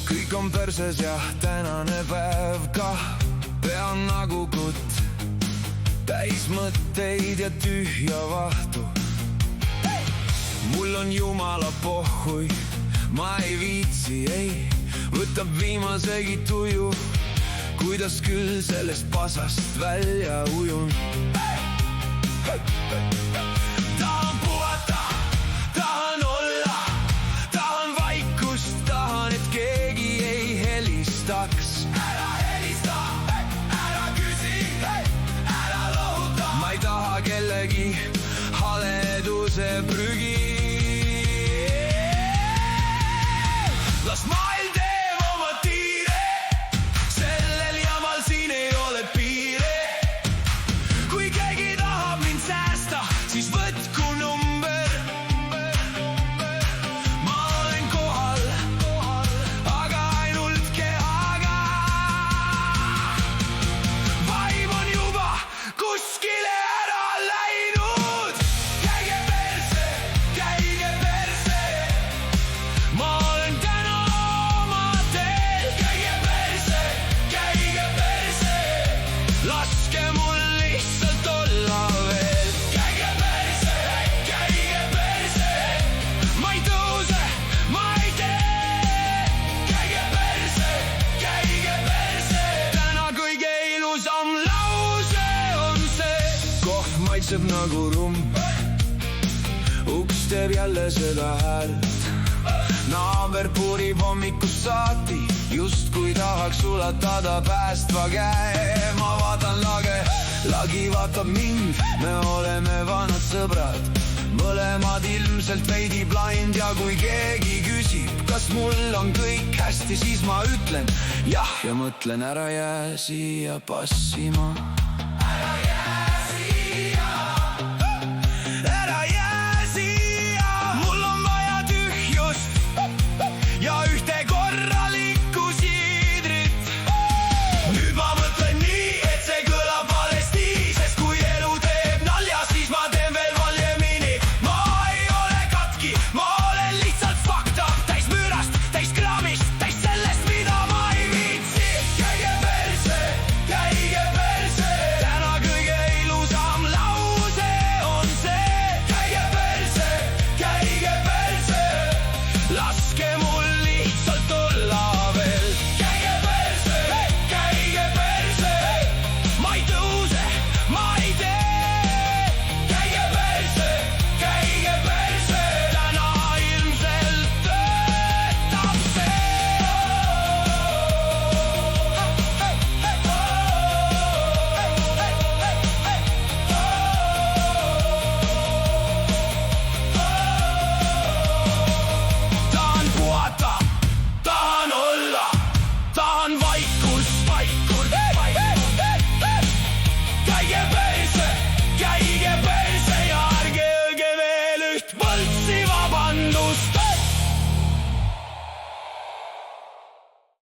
Kõik on perses ja tänane päev kah, pean nagu kutt, täis mõtteid ja tühja vahtu. Mul on jumala pohhui, ma ei viitsi, ei, võtab viimasegi tuju, kuidas küll sellest pasast välja ujun. Tahan puhata, tahan olla, tahan vaikust, tahan, et keegi ei helistaks. Ära helista, ära küsi, ära lohuta. Ma ei taha kellegi haleduse prügi. Las maailm teeb oma tiire, sellel jamal siin ei ole piire. Kui keegi tahab mind säästa, siis võtku number. Ma olen kohal, aga ainult kehaga. Vaim on juba kuskile ära läinud. Käige perse, käige perse. Ma olen täna oma teel. Käige perse, käige perse. Laske mul lihtsalt olla veel. Käige perse, käige perse. Ma ei tõuse, ma ei tee. Käige perse, käige perse. Täna kõige ilusam lause on see. Kohv maitseb nagu rumm, uks teeb jälle seda häält. Naaber purib hommikust saati, justkui tahaks ulatada päästva käe. Ma vaatan lage, lagi vaatab mind, me oleme vanad sõbrad, mõlemad ilmselt veidi blind. Ja kui keegi küsib, kas mul on kõik hästi, siis ma ütlen jah ja mõtlen, ära jää siia passima.